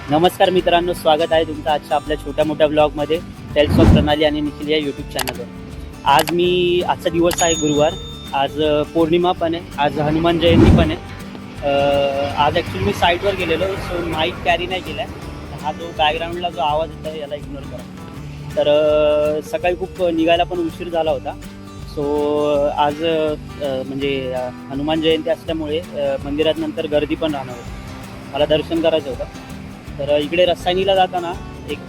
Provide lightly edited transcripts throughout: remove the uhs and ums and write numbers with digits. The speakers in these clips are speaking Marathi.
नमस्कार मित्रांनो, स्वागत आहे तुमचं आजच्या आपल्या छोट्या मोठ्या ब्लॉगमध्ये टेल्स ऑफ प्रणाली आणि निखिल या यूट्यूब चॅनलवर. आजचा दिवस आहे गुरुवार. आज पौर्णिमा पण आहे, आज हनुमान जयंती पण आहे. आज ॲक्च्युली मी साईटवर गेलेलो, सो माईक कॅरी नाही केला आहे. हा जो बॅकग्राऊंडला जो आवाज येतो आहे याला इग्नोर करा. तर सकाळी खूप निघायला पण उशीर झाला होता. सो आज म्हणजे हनुमान जयंती असल्यामुळे मंदिरात नंतर गर्दी पण राहणार होती. मला दर्शन करायचं होतं. तर इकडे रसायनीला जाताना एक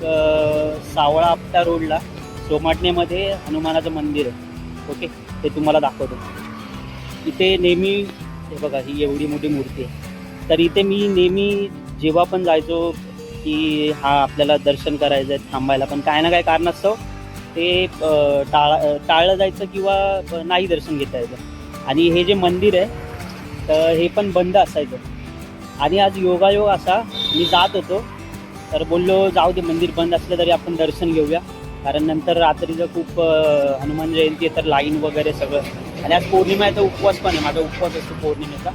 सावळा आपटा रोडला सोमाटणेमध्ये हनुमानाचं मंदिर आहे. ओके, ते तुम्हाला दाखवतो. इथे नेहमी हे बघा, ही एवढी मोठी मूर्ती आहे. तर इथे मी नेहमी जेव्हा पण जायचो की आपल्याला दर्शन करायचं आहे थांबायला, पण काय ना काय कारण असतं ते टाळलं जायचं किंवा नाही दर्शन घेता यायचं. आणि हे जे मंदिर आहे तर हे पण बंद असायचं. आणि आज योगायोग असा, मी जात होतो तर बोललो जाऊ दे, मंदिर बंद असलं तरी आपण दर्शन घेऊया, कारण नंतर रात्रीचं खूप हनुमान जयंती आहे तर लाईन वगैरे सगळं. आणि आज पौर्णिमा आहे तर उपवास पण आहे, माझा उपवास असतो पौर्णिमेचा.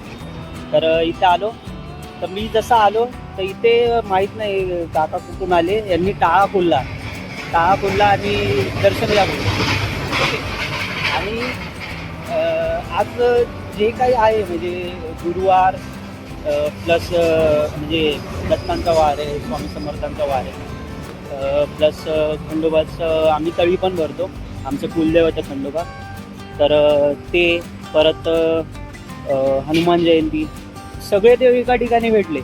तर इथे आलो. तर मी जसं आलो तर इथे माहीत नाही काका कुठून आले, यांनी टाळा खोलला आणि दर्शन घ्या बोलले. आणि आज जे काही आहे म्हणजे गुरुवार प्लस म्हणजे दत्तांचा वार आहे, स्वामी समर्थांचा वार आहे, प्लस खंडोबाचं आम्ही तळी पण भरतो, आमचं कुलदेवत खंडोबा. तर ते परत हनुमान जयंती, सगळे देव एका ठिकाणी भेटले.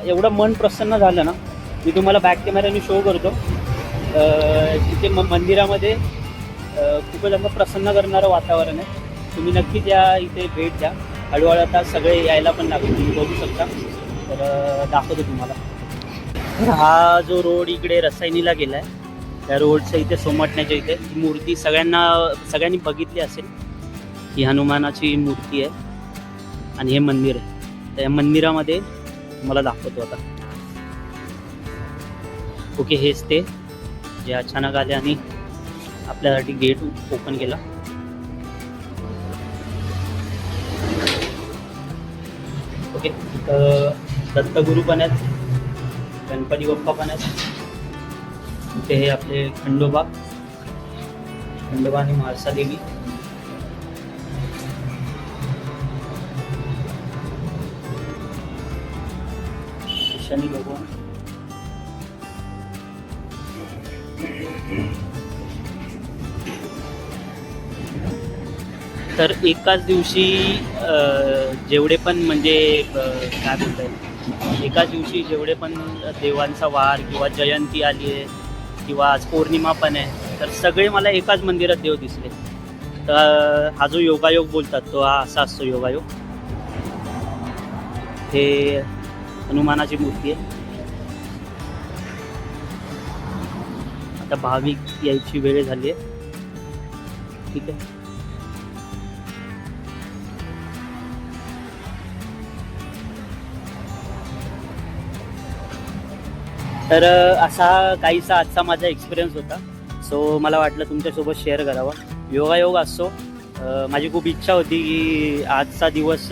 एवढं मन प्रसन्न झालं ना, मी तुम्हाला बॅक कॅमेऱ्याने शो करतो. तिथे मंदिरामध्ये खूपच असं प्रसन्न करणारं वातावरण आहे. तुम्ही नक्कीच या इथे भेट द्या. हळूहळू आता सगळे यायला पण लागले, तुम्ही बघू शकता. तर दाखवतो तुम्हाला. तर हा जो रोड इकडे रसायनीला गेला आहे, त्या रोडच्या इथे सोमटण्याच्या इथे ही मूर्ती सगळ्यांनी बघितली असेल. ही हनुमानाची मूर्ती आहे आणि हे मंदिर आहे. त्या मंदिरामध्ये मला दाखवतो आता. ओके, हेच ते जे अचानक आले आणि आपल्यासाठी गेट ओपन केला. ओके, तर दत्तगुरू पण आहेत, गणपती बाप्पा पण आहेत. इथे हे आपले खंडोबा आणि म्हाळसा देवी. शनी भगवान. तर एकाच दिवशी जेवढे पण म्हणजे काय बोलता येईल, एकाच दिवशी जेवढे पण देवांचा वार किंवा जयंती आली आहे किंवा आज पौर्णिमा पण आहे, तर सगळे मला एकाच मंदिरात देव दिसले. तर हा जो योगायोग बोलतात तो हा असा असतो योगायोग. हे हनुमानाची मूर्ती आहे. आता भाविक यायची वेळ झाली आहे. ठीक आहे. तर असा काहीसा आजचा माझा एक्सपिरियन्स होता. सो मला वाटलं तुमच्यासोबत शेअर करावा. योगायोग असतो. माझी खूप इच्छा होती की आजचा दिवस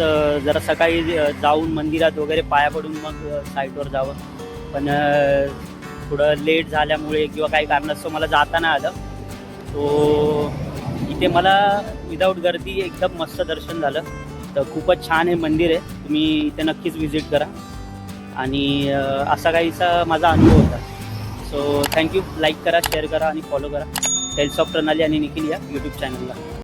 जरा सकाळी जाऊन मंदिरात वगैरे पाया पडून मग साईटवर जावं, पण थोडं लेट झाल्यामुळे किंवा काही कारणास्तव मला जाता नाही आलं. तो इथे मला विदाऊट गर्दी एकदम मस्त दर्शन झालं. तर खूपच छान हे मंदिर आहे, तुम्ही इथे नक्कीच व्हिजिट करा. आणि असा काहीसा माझा अनुभव होता. So thank you. लाईक करा, शेअर करा आणि फॉलो करा टेल्स ऑफ प्रणाली आणि निखिल या यूट्यूब चॅनलला.